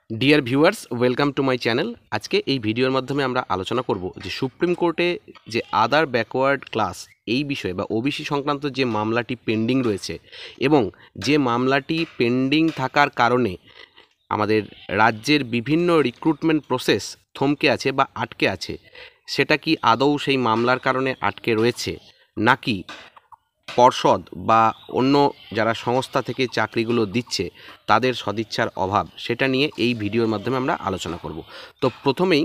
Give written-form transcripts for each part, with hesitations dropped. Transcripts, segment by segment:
Dear viewers, welcome to my channel. আজকে এই ভিডিওর মাধ্যমে আমরা আলোচনা করব যে সুপ্রিম কোর্টে যে আদার ব্যাকওয়ার্ড ক্লাস এই বিষয়ে বা ওবিসি সংক্রান্ত যে মামলাটি পেন্ডিং রয়েছে এবং যে মামলাটি পেন্ডিং থাকার কারণে আমাদের রাজ্যের বিভিন্ন রিক্রুটমেন্ট প্রসেস থমকে আছে বা আটকে আছে, সেটা কি আদৌ সেই মামলার কারণে আটকে রয়েছে, নাকি পর্ষদ বা অন্য যারা সংস্থা থেকে চাকরিগুলো দিচ্ছে তাদের সদিচ্ছার অভাব, সেটা নিয়ে এই ভিডিওর মাধ্যমে আমরা আলোচনা করব। তো প্রথমেই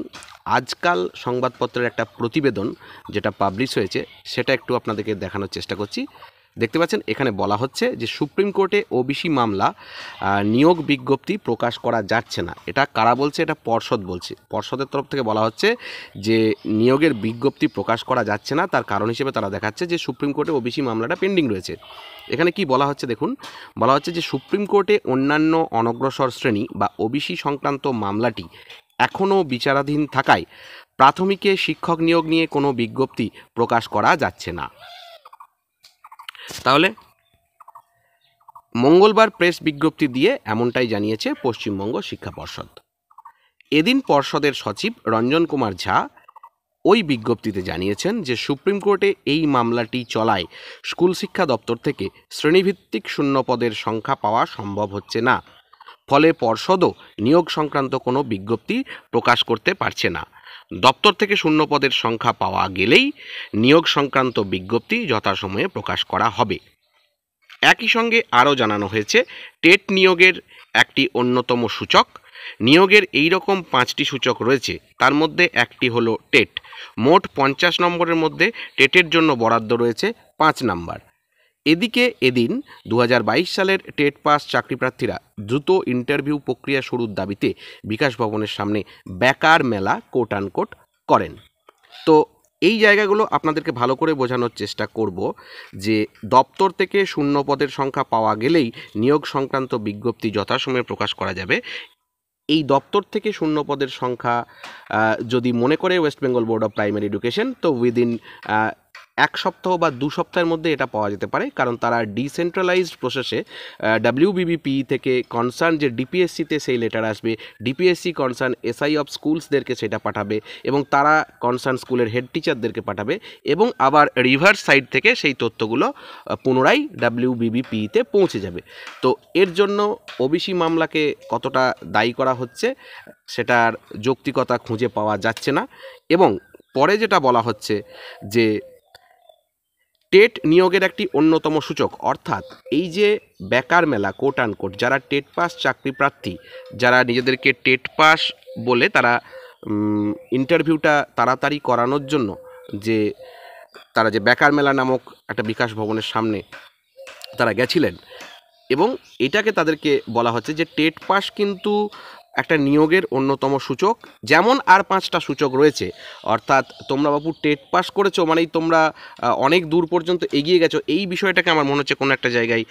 আজকাল সংবাদপত্রের একটা প্রতিবেদন যেটা পাবলিশ হয়েছে সেটা একটু আপনাদেরকে দেখানোর চেষ্টা করছি। দেখতে পাচ্ছেন এখানে বলা হচ্ছে যে সুপ্রিম কোর্টে ওবিসি মামলা নিয়োগ বিজ্ঞপ্তি প্রকাশ করা যাচ্ছে না। এটা কারা বলছে? এটা পর্ষদ বলছে। পর্ষদের তরফ থেকে বলা হচ্ছে যে নিয়োগের বিজ্ঞপ্তি প্রকাশ করা যাচ্ছে না, তার কারণ হিসেবে তারা দেখাচ্ছে যে সুপ্রিম কোর্টে ওবিসি মামলাটা পেন্ডিং রয়েছে। এখানে কি বলা হচ্ছে দেখুন, বলা হচ্ছে যে সুপ্রিম কোর্টে অন্যান্য অনগ্রসর শ্রেণী বা ওবিসি সংক্রান্ত মামলাটি এখনও বিচারাধীন থাকায় প্রাথমিকে শিক্ষক নিয়োগ নিয়ে কোনো বিজ্ঞপ্তি প্রকাশ করা যাচ্ছে না। তাহলে মঙ্গলবার প্রেস বিজ্ঞপ্তি দিয়ে এমনটাই জানিয়েছে পশ্চিমবঙ্গ শিক্ষা পর্ষদ। এদিন পর্ষদের সচিব রঞ্জন কুমার ঝা ওই বিজ্ঞপ্তিতে জানিয়েছেন যে সুপ্রিম কোর্টে এই মামলাটি চলায় স্কুল শিক্ষা দপ্তর থেকে শ্রেণীভিত্তিক শূন্যপদের সংখ্যা পাওয়া সম্ভব হচ্ছে না, ফলে পর্ষদও নিয়োগ সংক্রান্ত কোনো বিজ্ঞপ্তি প্রকাশ করতে পারছে না। দপ্তর থেকে শূন্যপদের সংখ্যা পাওয়া গেলেই নিয়োগ সংক্রান্ত বিজ্ঞপ্তি যথাসময়ে প্রকাশ করা হবে। একই সঙ্গে আরও জানানো হয়েছে, টেট নিয়োগের একটি অন্যতম সূচক। নিয়োগের এই রকম 5টি সূচক রয়েছে, তার মধ্যে একটি হলো টেট। মোট 50 নম্বরের মধ্যে টেটের জন্য বরাদ্দ রয়েছে 5 নম্বর। এদিকে এদিন 2022 সালের টেট পাস চাকরিপ্রার্থীরা দ্রুত ইন্টারভিউ প্রক্রিয়া শুরুর দাবিতে বিকাশ ভবনের সামনে বেকার মেলা কোট আনকোট করেন। তো এই জায়গাগুলো আপনাদেরকে ভালো করে বোঝানোর চেষ্টা করব যে দপ্তর থেকে শূন্য পদের সংখ্যা পাওয়া গেলেই নিয়োগ সংক্রান্ত বিজ্ঞপ্তি যথাসময়ে প্রকাশ করা যাবে। এই দপ্তর থেকে শূন্য পদের সংখ্যা যদি মনে করে West Bengal board of primary education, তো উইদিন 1 সপ্তাহ বা 2 সপ্তাহের মধ্যে এটা পাওয়া যেতে পারে, কারণ তারা ডিসেন্ট্রালাইজড প্রসেসে WBBP থেকে কনসার্ন যে ডিপিএসসিতে সেই লেটার আসবে, ডিপিএসসি কনসার্ন SI অফ স্কুলসদেরকে সেটা পাঠাবে এবং তারা কনসার্ন স্কুলের হেড টিচারদেরকে পাঠাবে এবং আবার রিভার্স সাইড থেকে সেই তথ্যগুলো পুনরায় WBBPতে পৌঁছে যাবে। তো এর জন্য ওবিসি মামলাকে কতটা দায়ী করা হচ্ছে সেটার যৌক্তিকতা খুঁজে পাওয়া যাচ্ছে না। এবং পরে যেটা বলা হচ্ছে যে টেট নিয়োগের একটি অন্যতম সূচক, অর্থাৎ এই যে বেকার মেলা কোট আনকোট, যারা টেট পাস চাকরি প্রার্থী, যারা নিজেদেরকে টেট পাস বলে তারা ইন্টারভিউটা তাড়াতাড়ি করানোর জন্য যে তারা যে বেকার মেলা নামক একটা বিকাশ ভবনের সামনে তারা গেছিলেন, এবং এটাকে তাদেরকে বলা হচ্ছে যে টেট পাস কিন্তু একটা নিয়োগের অন্যতম সূচক, যেমন আর 5টা সূচক রয়েছে। অর্থাৎ তোমরা বাবু টেট পাস করেছো মানেই তোমরা অনেক দূর পর্যন্ত এগিয়ে গেছো। এই বিষয়টাকে আমার মনে হচ্ছে কোনো একটা জায়গায়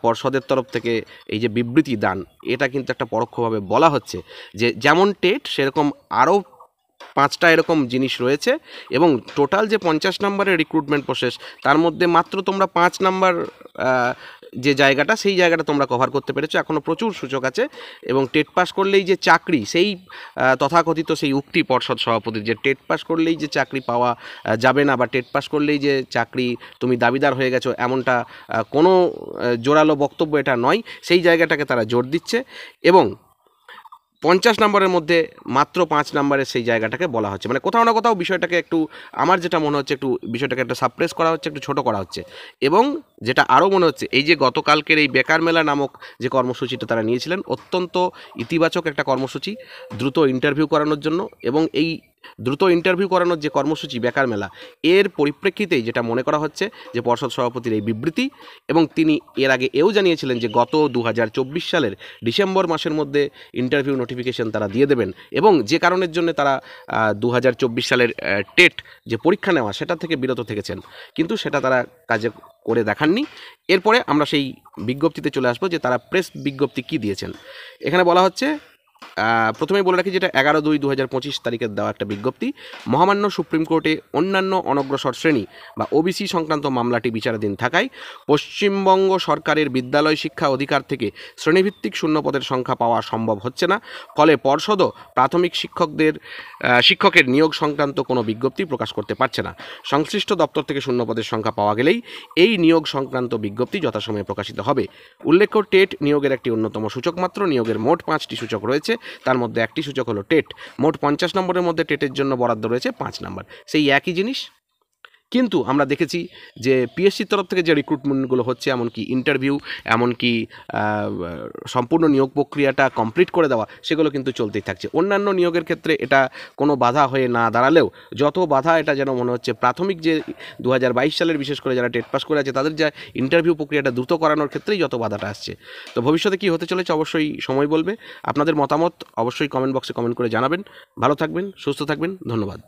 পর্ষদের তরফ থেকে এই যে বিবৃতি দান, এটা কিন্তু একটা পরোক্ষভাবে বলা হচ্ছে যে যেমন টেট সেরকম আরও 5টা এরকম জিনিস রয়েছে এবং টোটাল যে 50 নম্বরের রিক্রুটমেন্ট প্রসেস, তার মধ্যে মাত্র তোমরা 5 নাম্বার যে জায়গাটা, সেই জায়গাটা তোমরা কভার করতে পেরেছো। এখনও প্রচুর সূচক আছে এবং টেট পাস করলেই যে চাকরি, সেই তথাকথিত সেই উক্তি পর্ষদ সভাপতির যে টেট পাস করলেই যে চাকরি পাওয়া যাবে না বা টেট পাস করলেই যে চাকরি তুমি দাবিদার হয়ে গেছো, এমনটা কোনো জোরালো বক্তব্য এটা নয়। সেই জায়গাটাকে তারা জোর দিচ্ছে এবং 50 নম্বরের মধ্যে মাত্র 5 নম্বরের সেই জায়গাটাকে বলা হচ্ছে, মানে কোথাও না কোথাও বিষয়টাকে একটু, আমার যেটা মনে হচ্ছে, একটু বিষয়টাকে একটা সাপ্রেস করা হচ্ছে, একটু ছোট করা হচ্ছে। এবং যেটা আরও মনে হচ্ছে, এই যে গতকালকের এই বেকার মেলা নামক যে কর্মসূচিটা তারা নিয়েছিলেন, অত্যন্ত ইতিবাচক একটা কর্মসূচি দ্রুত ইন্টারভিউ করানোর জন্য, এবং এই দ্রুত ইন্টারভিউ করানোর যে কর্মসূচি বেকার মেলা, এর পরিপ্রেক্ষিতেই যেটা মনে করা হচ্ছে যে পর্ষদ সভাপতির এই বিবৃতি। এবং তিনি এর আগে এও জানিয়েছিলেন যে গত 2024 সালের ডিসেম্বর মাসের মধ্যে ইন্টারভিউ নোটিফিকেশন তারা দিয়ে দেবেন, এবং যে কারণের জন্য তারা 2024 সালের টেট যে পরীক্ষা নেওয়া সেটা থেকে বিরত থেকেছেন, কিন্তু সেটা তারা কাজে করে দেখাননি। এরপরে আমরা সেই বিজ্ঞপ্তিতে চলে আসবো যে তারা প্রেস বিজ্ঞপ্তি কি দিয়েছেন। এখানে বলা হচ্ছে প্রথমেই বলে রাখি যেটা 11/2/2025 তারিখের দেওয়া একটা বিজ্ঞপ্তি। মহামান্য সুপ্রিম কোর্টে অন্যান্য অনগ্রসর শ্রেণী বা ওবিসি সংক্রান্ত মামলাটি বিচারাধীন থাকায় পশ্চিমবঙ্গ সরকারের বিদ্যালয় শিক্ষা অধিকার থেকে শ্রেণীভিত্তিক শূন্যপদের সংখ্যা পাওয়া সম্ভব হচ্ছে না। ফলে পর্ষদও প্রাথমিক শিক্ষকের নিয়োগ সংক্রান্ত কোনো বিজ্ঞপ্তি প্রকাশ করতে পারছে না। সংশ্লিষ্ট দপ্তর থেকে শূন্যপদের সংখ্যা পাওয়া গেলেই এই নিয়োগ সংক্রান্ত বিজ্ঞপ্তি যথাসময়ে প্রকাশিত হবে। উল্লেখ্য, টেট নিয়োগের একটি অন্যতম সূচক মাত্র। নিয়োগের মোট 5টি সূচক রয়েছে, তার মধ্যে একটি সূচক হলো টেট। মোট 50 নম্বরের মধ্যে টেটের জন্য বরাদ্দ রয়েছে 5 নম্বর। সেই একই জিনিস, কিন্তু আমরা দেখেছি যে পিএসসির তরফ থেকে যে রিক্রুটমেন্টগুলো হচ্ছে, এমনকি ইন্টারভিউ, এমনকি সম্পূর্ণ নিয়োগ প্রক্রিয়াটা কমপ্লিট করে দেওয়া, সেগুলো কিন্তু চলতেই থাকছে। অন্যান্য নিয়োগের ক্ষেত্রে এটা কোনো বাধা হয়ে না দাঁড়ালেও যত বাধা, এটা যেন মনে হচ্ছে প্রাথমিক যে 2022 সালের বিশেষ করে যারা টেট পাস করে আছে তাদের যা ইন্টারভিউ প্রক্রিয়াটা দ্রুত করানোর ক্ষেত্রেই যত বাধাটা আসছে। তো ভবিষ্যতে কী হতে চলেছে অবশ্যই সময় বলবে। আপনাদের মতামত অবশ্যই কমেন্ট বক্সে কমেন্ট করে জানাবেন। ভালো থাকবেন, সুস্থ থাকবেন, ধন্যবাদ।